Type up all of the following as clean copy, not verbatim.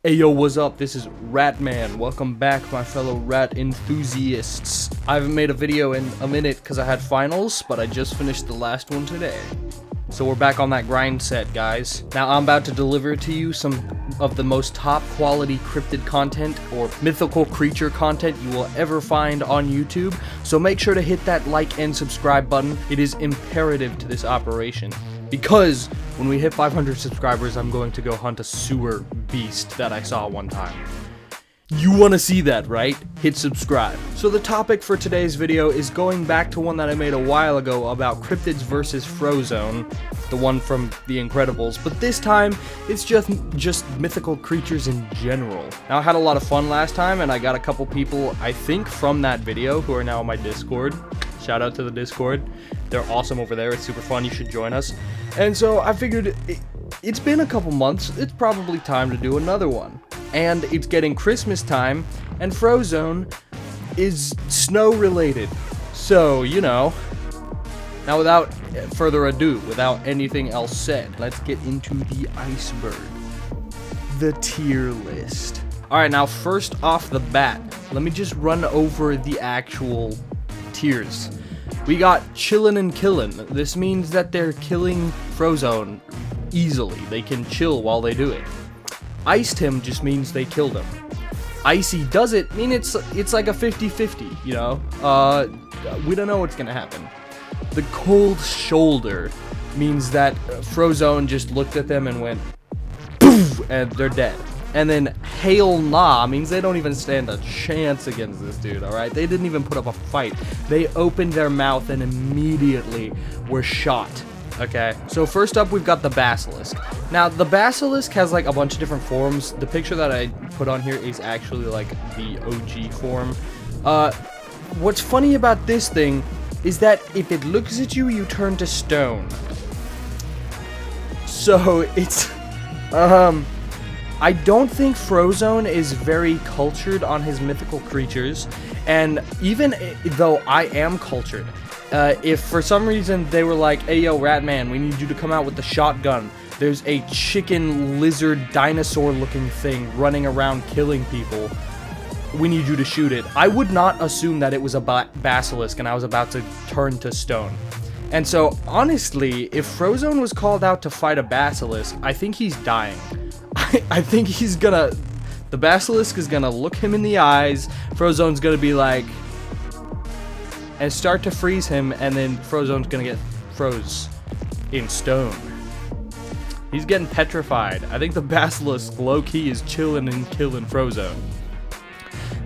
Hey yo, what's up? This is Ratman. Welcome back, my fellow rat enthusiasts. I haven't made a video in a minute because I had finals, but I just finished the last one today. So we're back on that grind set, guys. Now I'm about to deliver to you some of the most top quality cryptid content or mythical creature content you will ever find on YouTube. So make sure to hit that like and subscribe button. It is imperative to this operation. Because when we hit 500 subscribers, I'm going to go hunt a sewer beast that I saw one time. You want to see that, right? Hit subscribe. So the topic for today's video is going back to one that I made a while ago about cryptids versus Frozone, the one from The Incredibles, but this time it's just mythical creatures in general. Now I had a lot of fun last time and I got a couple people, I think, from that video who are now on my Discord. Shout out to the Discord. They're awesome over there. It's super fun. You should join us. And so I figured it's been a couple months. It's probably time to do another one. And it's getting Christmas time, and Frozone is snow related. So, you know. Now without further ado, without anything else said, let's get into the iceberg. The tier list. Alright, now first off the bat, let me just run over the actual tiers. We got chillin' and killin'. This means that they're killing Frozone easily. They can chill while they do it. Iced him just means they killed him. Icy does it mean it's like a 50-50, you know? We don't know what's gonna happen. The cold shoulder means that Frozone just looked at them and went poof, and they're dead. And then hail nah means they don't even stand a chance against this dude, alright? They didn't even put up a fight. They opened their mouth and immediately were shot, okay? So first up, we've got the Basilisk. Now, the Basilisk has like a bunch of different forms. The picture that I put on here is actually like the OG form. What's funny about this thing is that if it looks at you, you turn to stone. So it's, I don't think Frozone is very cultured on his mythical creatures, and even though I am cultured, if for some reason they were like, hey yo Ratman, we need you to come out with the shotgun, there's a chicken, lizard, dinosaur looking thing running around killing people, we need you to shoot it, I would not assume that it was a basilisk and I was about to turn to stone. And so honestly, if Frozone was called out to fight a basilisk, I think he's dying. I think he's gonna, the basilisk is gonna look him in the eyes, Frozone's gonna be like, and start to freeze him, and then Frozone's gonna get froze in stone. He's getting petrified. I think the basilisk low-key is chilling and killing Frozone.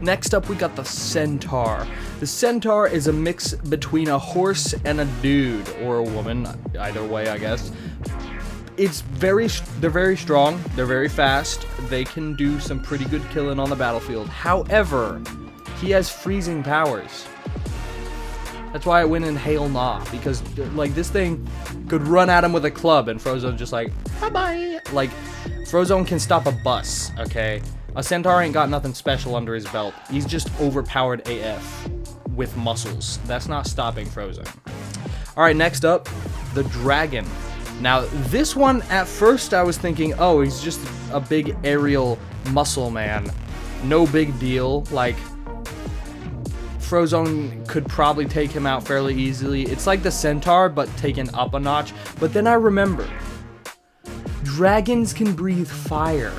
Next up, we got the Centaur. The Centaur is a mix between a horse and a dude, or a woman, either way, I guess. They're very strong, they're very fast, they can do some pretty good killing on the battlefield. However, he has freezing powers. That's why I went in Hail Nah, because like this thing could run at him with a club and Frozone's just like, bye-bye. Like, Frozone can stop a bus, okay? A Centaur ain't got nothing special under his belt. He's just overpowered AF with muscles. That's not stopping Frozone. Alright, next up, the Dragon. Now, this one, at first I was thinking, oh, he's just a big aerial muscle man. No big deal. Like, Frozone could probably take him out fairly easily. It's like the Centaur, but taken up a notch. But then I remember, dragons can breathe fire.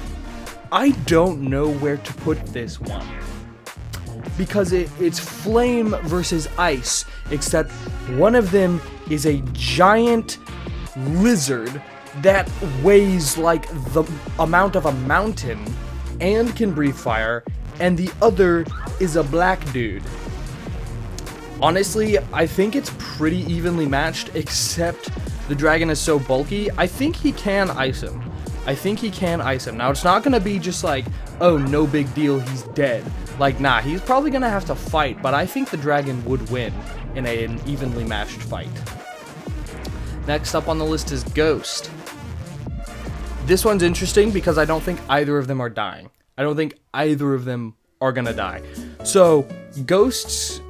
I don't know where to put this one. Because it's flame versus ice, except one of them is a giant lizard that weighs like the amount of a mountain and can breathe fire, and the other is a black dude. Honestly, I think it's pretty evenly matched, except the dragon is so bulky. I think he can ice him. Now, it's not gonna be just like, oh, no big deal, he's dead. Like, nah, he's probably gonna have to fight, but I think the dragon would win in an evenly matched fight. Next up on the list is Ghost. This one's interesting because I don't think either of them are dying. I don't think either of them are gonna die. So, Ghosts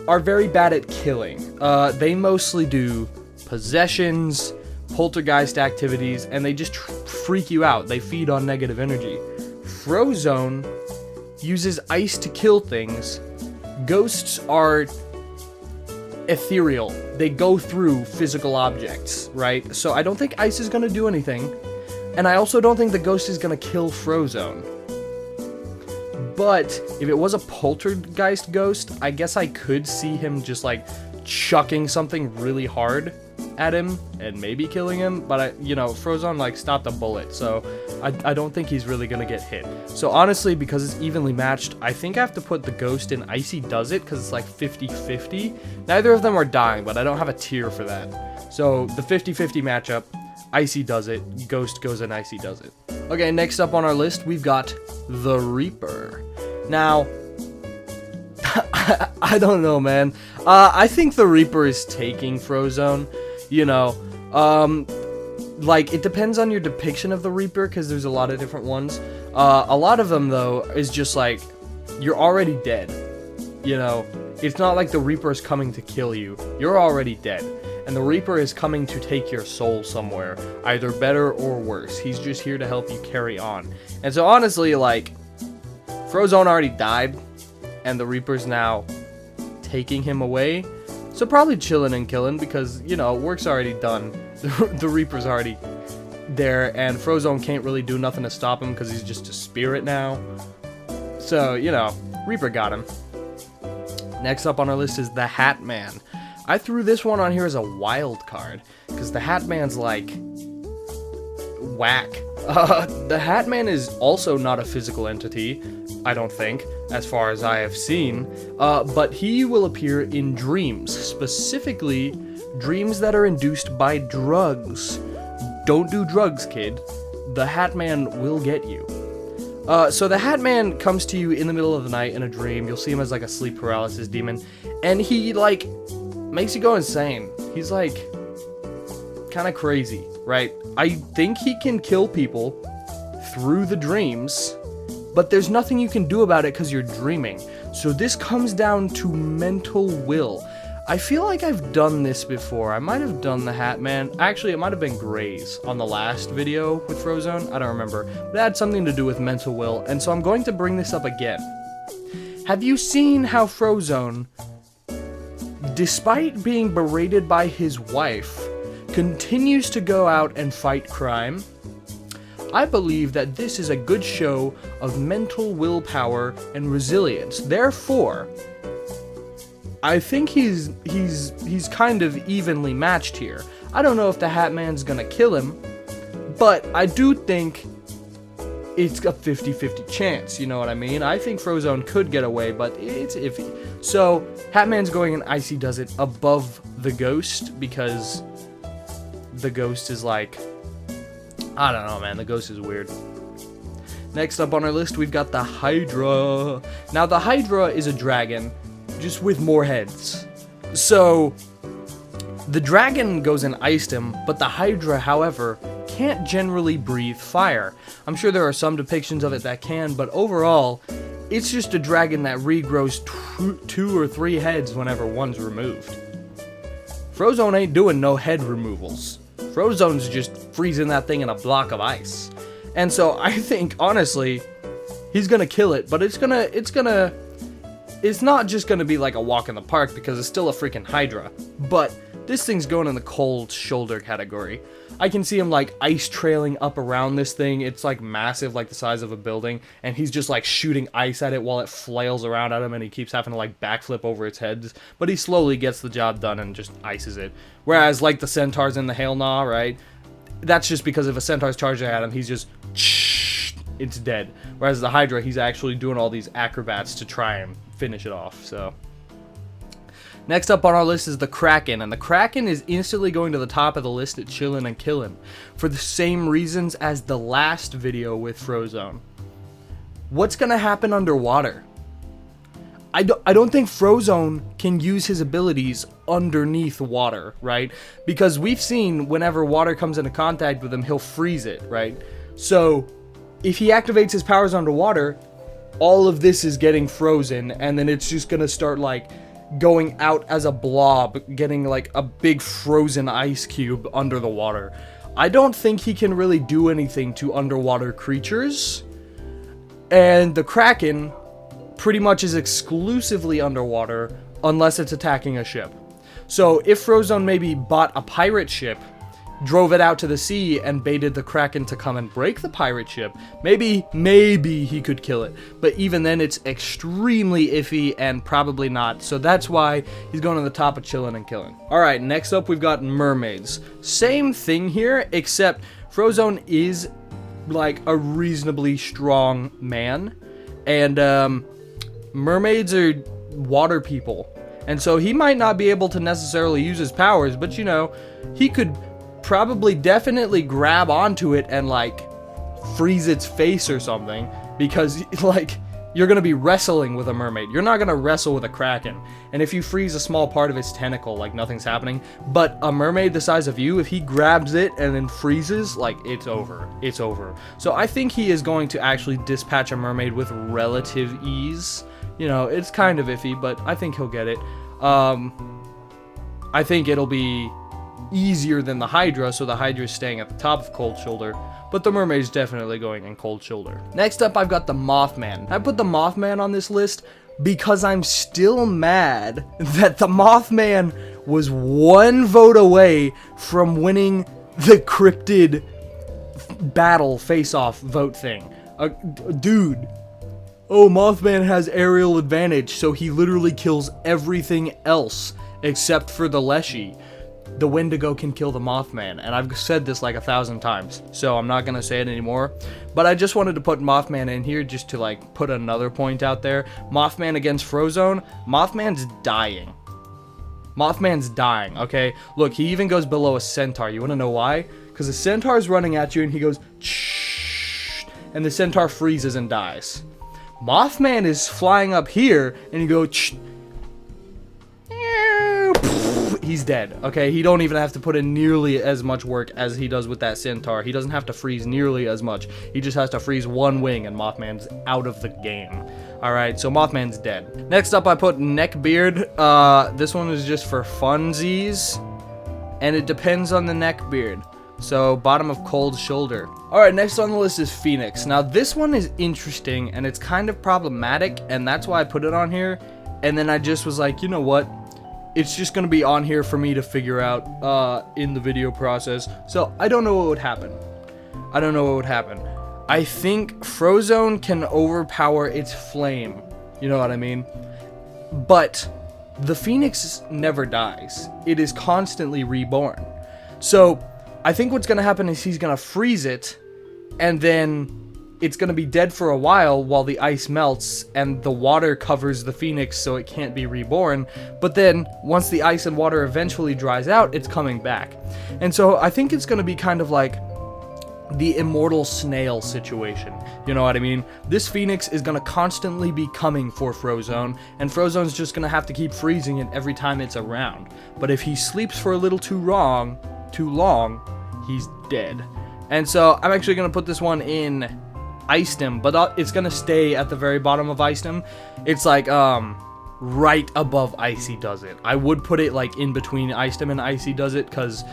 are very bad at killing. They mostly do possessions, poltergeist activities, and they just freak you out. They feed on negative energy. Frozone uses ice to kill things. Ghosts are ethereal. They go through physical objects, right? So I don't think ice is going to do anything. And I also don't think the ghost is going to kill Frozone. But if it was a poltergeist ghost, I guess I could see him just like chucking something really hard at him and maybe killing him. But Frozone like stopped a bullet, so I don't think he's really gonna get hit. So honestly, because it's evenly matched, I think I have to put the ghost in Icy Does It, because it's like 50-50. Neither of them are dying, but I don't have a tier for that. So the 50-50 matchup, Icy Does It, Ghost goes in Icy Does It. Okay, next up on our list, we've got the Reaper. Now, I don't know, man. I think the Reaper is taking Frozone. Like, it depends on your depiction of the Reaper, because there's a lot of different ones. A lot of them, though, is just like, you're already dead. It's not like the Reaper is coming to kill you. You're already dead. And the Reaper is coming to take your soul somewhere, either better or worse. He's just here to help you carry on. And so, honestly, like, Frozone already died, and the Reaper's now taking him away. So probably chilling and killing, because, work's already done. The Reaper's already there, and Frozone can't really do nothing to stop him, because he's just a spirit now. So, Reaper got him. Next up on our list is the Hat Man. I threw this one on here as a wild card, because the Hat Man's like, whack. The Hat Man is also not a physical entity, I don't think, as far as I have seen, but he will appear in dreams, specifically dreams that are induced by drugs. Don't do drugs, kid. The Hat Man will get you. So the Hat Man comes to you in the middle of the night in a dream. You'll see him as like a sleep paralysis demon, and he like makes you go insane. He's like kind of crazy, right? I think he can kill people through the dreams, but there's nothing you can do about it because you're dreaming. So this comes down to mental will. I feel like I've done this before. I might have done the Hat Man. Actually, it might have been Graze on the last video with Frozone. I don't remember. But it had something to do with mental will, and so I'm going to bring this up again. Have you seen how Frozone, despite being berated by his wife, continues to go out and fight crime? I believe that this is a good show of mental willpower and resilience. Therefore, I think he's kind of evenly matched here. I don't know if the Hat Man's gonna kill him, but I do think it's a 50-50 chance, you know what I mean? I think Frozone could get away, but it's iffy. So, Hat Man's going in Icy Does It above the Ghost, because the Ghost is like, I don't know, man, the Ghost is weird. Next up on our list, we've got the Hydra. Now, the Hydra is a dragon, just with more heads. So, the dragon goes and iced him, but the Hydra, however, can't generally breathe fire. I'm sure there are some depictions of it that can, but overall, it's just a dragon that regrows 2 or 3 heads whenever one's removed. Frozone ain't doing no head removals. Frozone's just freezing that thing in a block of ice. And so I think, honestly, he's gonna kill it, but it's not just gonna be like a walk in the park, because it's still a freaking Hydra. But this thing's going in the cold shoulder category. I can see him like ice trailing up around this thing. It's like massive, like the size of a building, and he's just like shooting ice at it while it flails around at him, and he keeps having to like backflip over its heads. But he slowly gets the job done and just ices it. Whereas like the centaurs in the Hail Gnaw, right? That's just because if a centaur's charging at him, he's just it's dead. Whereas the Hydra, he's actually doing all these acrobats to try and finish it off. So next up on our list is the Kraken, and the Kraken is instantly going to the top of the list at chillin' and killin' for the same reasons as the last video with Frozone. What's gonna happen underwater? I don't think Frozone can use his abilities underneath water, right? Because we've seen whenever water comes into contact with him, he'll freeze it, right? So if he activates his powers underwater, all of this is getting frozen, and then it's just gonna start like going out as a blob, getting like a big frozen ice cube under the water. I don't think he can really do anything to underwater creatures. And the Kraken pretty much is exclusively underwater unless it's attacking a ship. So if Frozone maybe bought a pirate ship, drove it out to the sea, and baited the Kraken to come and break the pirate ship, maybe he could kill it. But even then, it's extremely iffy and probably not. So that's why he's going to the top of chilling and killing. Alright, next up we've got mermaids. Same thing here, except Frozone is like a reasonably strong man. And mermaids are water people. And so he might not be able to necessarily use his powers, but you know, he could probably definitely grab onto it and like freeze its face or something, because like you're gonna be wrestling with a mermaid. You're not gonna wrestle with a Kraken. And if you freeze a small part of its tentacle, like nothing's happening. But a mermaid the size of you, if he grabs it and then freezes, like it's over. It's over. So I think he is going to actually dispatch a mermaid with relative ease. You know, it's kind of iffy, but I think he'll get it. I think it'll be easier than the Hydra, so the Hydra is staying at the top of Cold Shoulder, but the Mermaid's definitely going in Cold Shoulder. Next up, I've got the Mothman. I put the Mothman on this list because I'm still mad that the Mothman was one vote away from winning the cryptid battle face-off vote thing. Dude. Oh, Mothman has aerial advantage, so he literally kills everything else except for the Leshy. The Wendigo can kill the Mothman, and I've said this like 1,000 times, so I'm not gonna say it anymore. But I just wanted to put Mothman in here just to like put another point out there. Mothman against Frozone. Mothman's dying. Mothman's dying, okay? Look, he even goes below a centaur. You wanna know why? Because the centaur's running at you and he goes, shh, and the centaur freezes and dies. Mothman is flying up here and you go, shh, he's dead, okay? He don't even have to put in nearly as much work as he does with that centaur. He doesn't have to freeze nearly as much. He just has to freeze one wing and Mothman's out of the game. Alright, so Mothman's dead. Next up, I put Neckbeard. This one is just for funsies, and it depends on the Neckbeard. So, bottom of Cold Shoulder. Alright, next on the list is Phoenix. Now, this one is interesting, and it's kind of problematic, and that's why I put it on here. And then I just was like, you know what? It's just going to be on here for me to figure out in the video process. So, I don't know what would happen. I don't know what would happen. I think Frozone can overpower its flame. You know what I mean? But the Phoenix never dies. It is constantly reborn. So, I think what's going to happen is he's going to freeze it, and then it's going to be dead for a while the ice melts and the water covers the Phoenix so it can't be reborn. But then, once the ice and water eventually dries out, it's coming back. And so, I think it's going to be kind of like the immortal snail situation. You know what I mean? This Phoenix is going to constantly be coming for Frozone, and Frozone's just going to have to keep freezing it every time it's around. But if he sleeps for a little too long, he's dead. And so I'm actually going to put this one in Icedom, but it's going to stay at the very bottom of Icedom. It's like right above Icy Does It. I would put it like in between Icedom and Icy Does It, because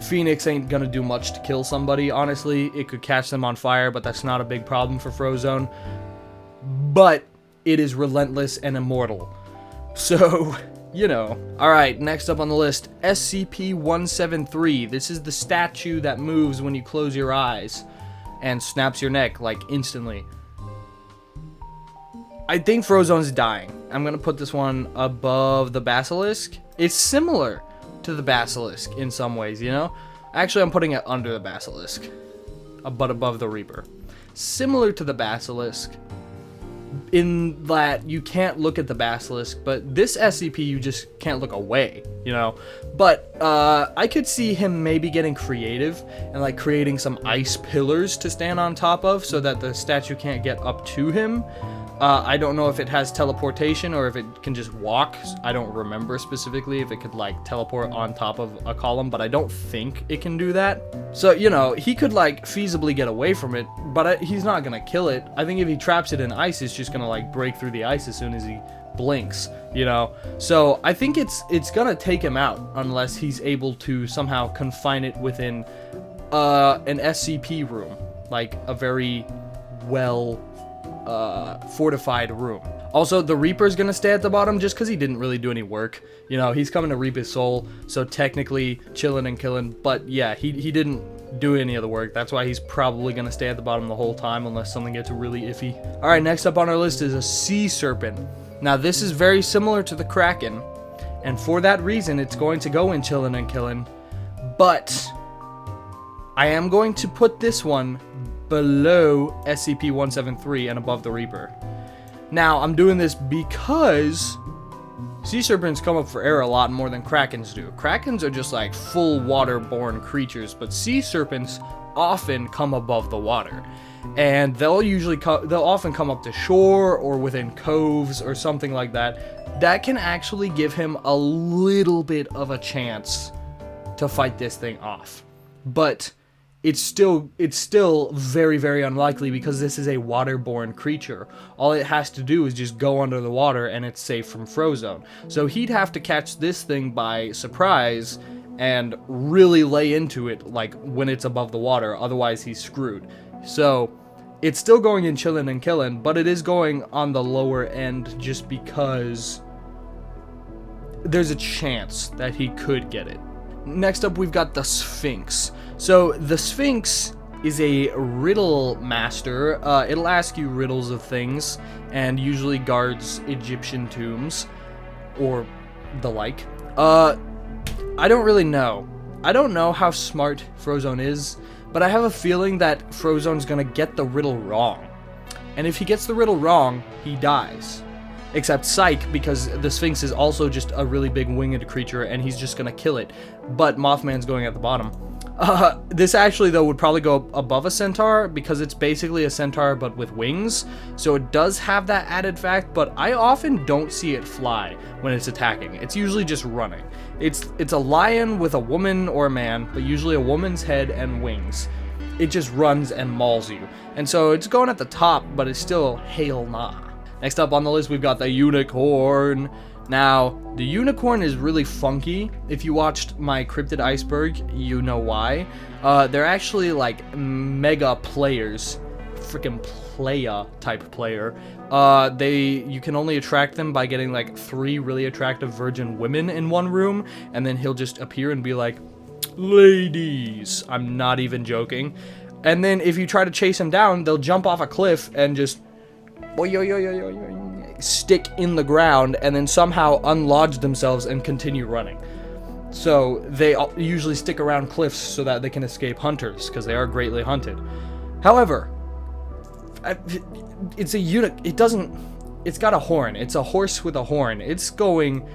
Phoenix ain't going to do much to kill somebody, honestly. It could catch them on fire, but that's not a big problem for Frozone. But it is relentless and immortal. So, you know. Alright, next up on the list, SCP-173. This is the statue that moves when you close your eyes and snaps your neck, like, instantly. I think Frozone's dying. I'm gonna put this one above the Basilisk. It's similar to the Basilisk in some ways, you know? Actually, I'm putting it under the Basilisk, but above the Reaper. Similar to the Basilisk, in that you can't look at the Basilisk, but this SCP you just can't look away, you know? But I could see him maybe getting creative and like creating some ice pillars to stand on top of so that the statue can't get up to him. I don't know if it has teleportation or if it can just walk. I don't remember specifically if it could like teleport on top of a column, but I don't think it can do that. So, you know, he could like feasibly get away from it, but he's not gonna kill it. I think if he traps it in ice, it's just gonna like break through the ice as soon as he blinks, you know? So I think it's gonna take him out unless he's able to somehow confine it within an SCP room, like a very well fortified room. Also, the Reaper's gonna stay at the bottom just because he didn't really do any work. You know, he's coming to reap his soul, so technically chilling and killing. But yeah, he didn't do any of the work. That's why he's probably gonna stay at the bottom the whole time unless something gets really iffy. All right, next up on our list is a sea serpent. Now this is very similar to the Kraken, and for that reason, it's going to go in chilling and killing. But I am going to put this one below SCP-173 and above the Reaper. Now, I'm doing this because sea serpents come up for air a lot more than krakens do. Krakens are just like full waterborne creatures, but sea serpents often come above the water. And they'll often come up to shore or within coves or something like that. That can actually give him a little bit of a chance to fight this thing off. But it's still very, very unlikely because this is a waterborne creature. All it has to do is just go under the water and it's safe from Frozone. So he'd have to catch this thing by surprise and really lay into it like when it's above the water, otherwise he's screwed. So it's still going in chillin' and killin', but it is going on the lower end just because there's a chance that he could get it. Next up, we've got the Sphinx. So the Sphinx is a riddle master. It'll ask you riddles of things and usually guards Egyptian tombs or the like. I don't really know. I don't know how smart Frozone is, but I have a feeling that Frozone's gonna get the riddle wrong. And if he gets the riddle wrong, he dies. Except Psych, because the Sphinx is also just a really big winged creature and he's just gonna kill it. But Mothman's going at the bottom. This actually, though, would probably go above a centaur because it's basically a centaur but with wings. So it does have that added fact, but I often don't see it fly when it's attacking. It's usually just running. It's a lion with a woman or a man, but usually a woman's head and wings. It just runs and mauls you. And so it's going at the top, but it's still hail nah. Next up on the list, we've got the unicorn. Now, the unicorn is really funky. If you watched my Cryptid Iceberg, you know why. They're actually like mega players. Freaking playa type player. You can only attract them by getting like 3 really attractive virgin women in one room, and then he'll just appear and be like, ladies. I'm not even joking. And then if you try to chase him down, they'll jump off a cliff and just stick in the ground and then somehow unlodge themselves and continue running. So they usually stick around cliffs so that they can escape hunters because they are greatly hunted. However, it's a it's got a horn. It's a horse with a horn. It's going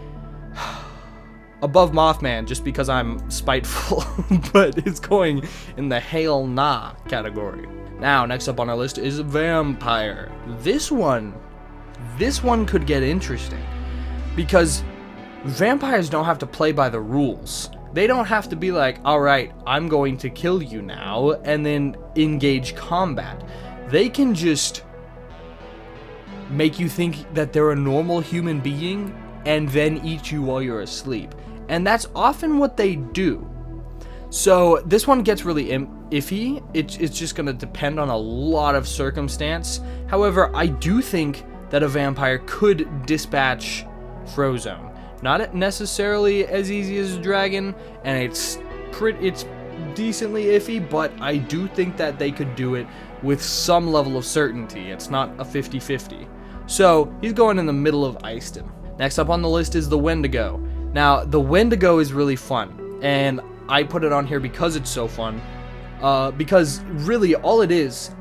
above Mothman just because I'm spiteful, but it's going in the hail nah category. Now, next up on our list is a vampire. This one could get interesting because vampires don't have to play by the rules. They don't have to be like, all right, I'm going to kill you now and then engage combat. They can just make you think that they're a normal human being and then eat you while you're asleep. And that's often what they do. So this one gets really iffy. It's just going to depend on a lot of circumstance. However, I do think that a vampire could dispatch Frozone. Not necessarily as easy as a dragon, and it's decently iffy, but I do think that they could do it with some level of certainty. It's not a 50-50. So he's going in the middle of Icedom. Next up on the list is the Wendigo. Now, the Wendigo is really fun, and I put it on here because it's so fun. Because really all it is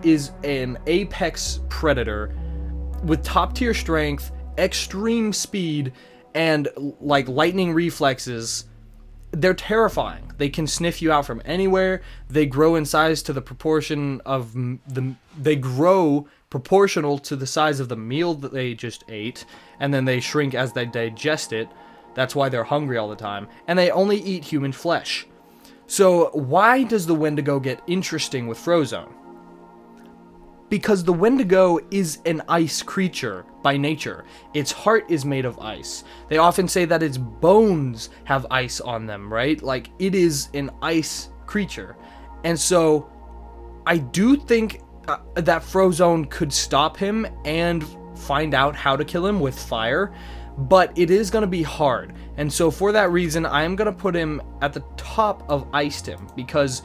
an apex predator with top tier strength, extreme speed, and like lightning reflexes. They're terrifying. They can sniff you out from anywhere. They grow in size to the proportion of they grow proportional to the size of the meal that they just ate, and then they shrink as they digest it. That's why they're hungry all the time, and they only eat human flesh. So why does the Wendigo get interesting with Frozone? Because the Wendigo is an ice creature by nature. Its heart is made of ice. They often say that its bones have ice on them, right? Like, it is an ice creature. And so I do think that Frozone could stop him and find out how to kill him with fire, but it is going to be hard. And so for that reason, I am going to put him at the top of Ice-Tim, because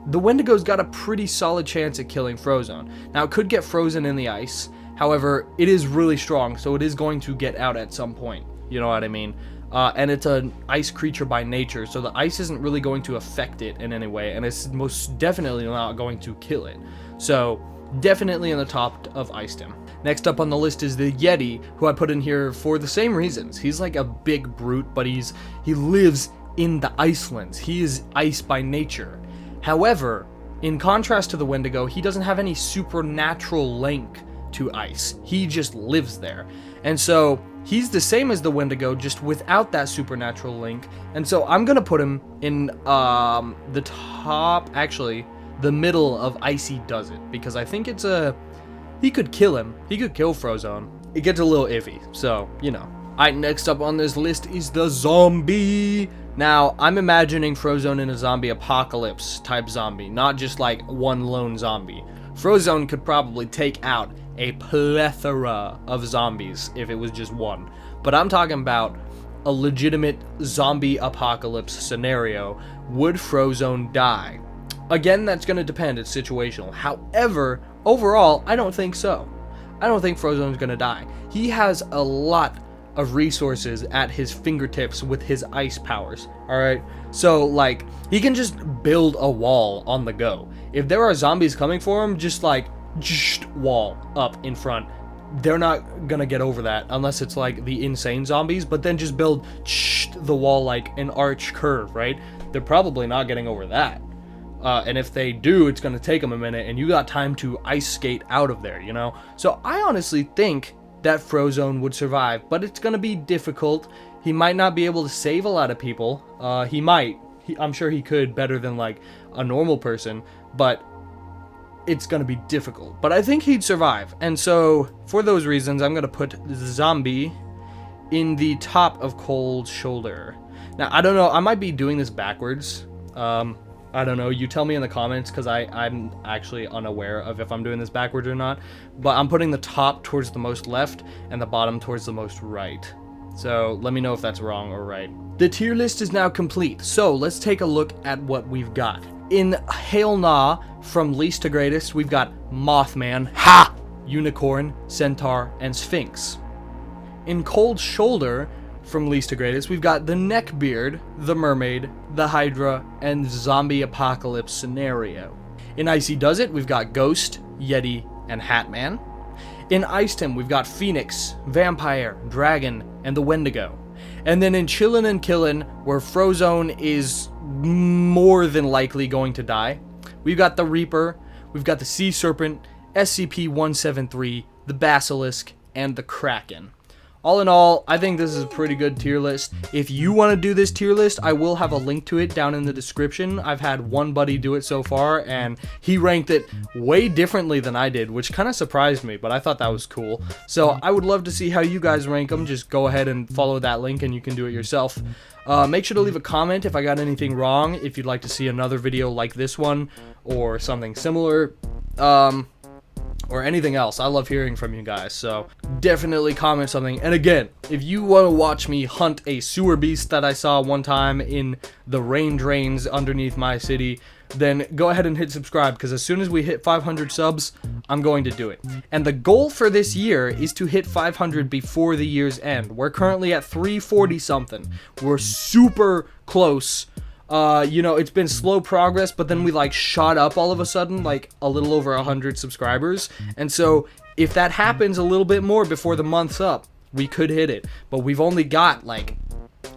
the Wendigo's got a pretty solid chance at killing Frozone. Now, it could get frozen in the ice. However, it is really strong, so it is going to get out at some point. You know what I mean? And it's an ice creature by nature, so the ice isn't really going to affect it in any way, and it's most definitely not going to kill it. So, definitely in the top of Ice-Tim. Next up on the list is the Yeti, who I put in here for the same reasons. He's like a big brute, but he lives in the Icelands. He is ice by nature. However, in contrast to the Wendigo, he doesn't have any supernatural link to ice. He just lives there. And so, he's the same as the Wendigo, just without that supernatural link. And so, I'm gonna put him in the top, actually, the middle of Icy Does It, because I think it's he could kill him. He could kill Frozone. It gets a little iffy, so, you know. Alright, next up on this list is the zombie. Now, I'm imagining Frozone in a zombie apocalypse type zombie, not just like one lone zombie. Frozone could probably take out a plethora of zombies if it was just one. But I'm talking about a legitimate zombie apocalypse scenario. Would Frozone die? Again, that's going to depend. It's situational. However, overall, I don't think so. I don't think Frozone's going to die. He has a lot of resources at his fingertips with his ice powers. Alright? So, like, he can just build a wall on the go. If there are zombies coming for him, just like, wall up in front. They're not gonna get over that unless it's like the insane zombies, but then just build the wall like an arch curve, right? They're probably not getting over that. And if they do, it's gonna take them a minute, and you got time to ice skate out of there, you know? So I honestly think that Frozone would survive, but it's gonna be difficult. He might not be able to save a lot of people. He might. I'm sure he could better than like a normal person, but it's gonna be difficult. But I think he'd survive, and so for those reasons, I'm gonna put the zombie in the top of Cold Shoulder. Now, I don't know. I might be doing this backwards. I don't know, you tell me in the comments, because I'm actually unaware of if I'm doing this backwards or not, but I'm putting the top towards the most left and the bottom towards the most right. So let me know if that's wrong or right. The tier list is now complete, so let's take a look at what we've got. In Hail Na, from least to greatest, we've got Mothman, Ha! Unicorn, Centaur, and Sphinx. In Cold Shoulder, from least to greatest, we've got the Neckbeard, the Mermaid, the Hydra, and Zombie Apocalypse Scenario. In Icy Does It, we've got Ghost, Yeti, and Hatman. In Ice-Tim, we've got Phoenix, Vampire, Dragon, and the Wendigo. And then in Chillin' and Killin', where Frozone is more than likely going to die, we've got the Reaper, we've got the Sea Serpent, SCP-173, the Basilisk, and the Kraken. All in all, I think this is a pretty good tier list. If you want to do this tier list, I will have a link to it down in the description. I've had one buddy do it so far, and he ranked it way differently than I did, which kind of surprised me, but I thought that was cool. So I would love to see how you guys rank them. Just go ahead and follow that link, and you can do it yourself. Make sure to leave a comment if I got anything wrong, if you'd like to see another video like this one, or something similar. Or anything else. I love hearing from you guys, so definitely comment something. And again, if you want to watch me hunt a sewer beast that I saw one time in the rain drains underneath my city, then go ahead and hit subscribe, because as soon as we hit 500 subs, I'm going to do it. And the goal for this year is to hit 500 before the year's end. We're currently at 340 something. We're super close. You know, it's been slow progress, but then we like shot up all of a sudden, like a little over 100 subscribers. And so if that happens a little bit more before the month's up, we could hit it. But we've only got like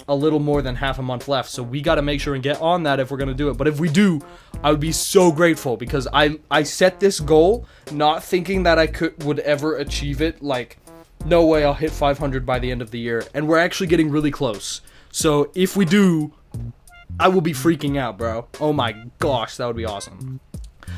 a little more than half a month left, so we got to make sure and get on that if we're going to do it. But if we do, I would be so grateful, because I set this goal not thinking that I would ever achieve it. Like, no way I'll hit 500 by the end of the year, and we're actually getting really close. So if we do, I will be freaking out, bro. Oh my gosh, that would be awesome.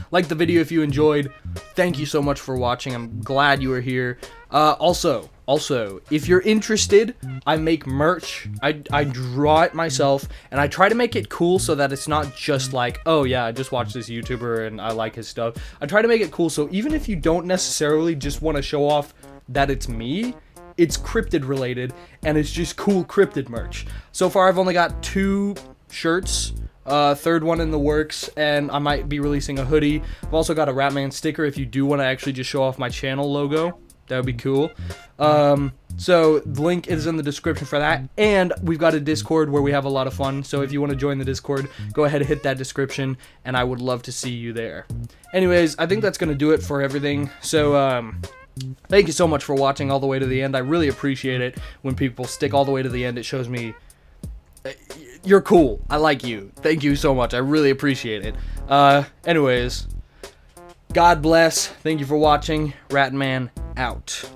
Like the video if you enjoyed. Thank you so much for watching. I'm glad you were here. Also, Also, if you're interested, I make merch. I draw it myself, and I try to make it cool so that it's not just like, oh yeah, I just watched this YouTuber and I like his stuff. I try to make it cool so even if you don't necessarily just want to show off that it's me, it's cryptid related, and it's just cool cryptid merch. So far, I've only got 2 shirts. Third one in the works, and I might be releasing a hoodie. I've also got a Ratman sticker if you do want to actually just show off my channel logo. That would be cool. So the link is in the description for that, and we've got a Discord where we have a lot of fun. So if you want to join the Discord, go ahead and hit that description, and I would love to see you there. Anyways, I think that's going to do it for everything. So, thank you so much for watching all the way to the end. I really appreciate it when people stick all the way to the end. It shows me you're cool. I like you. Thank you so much. I really appreciate it. Anyways, God bless. Thank you for watching. Ratman out.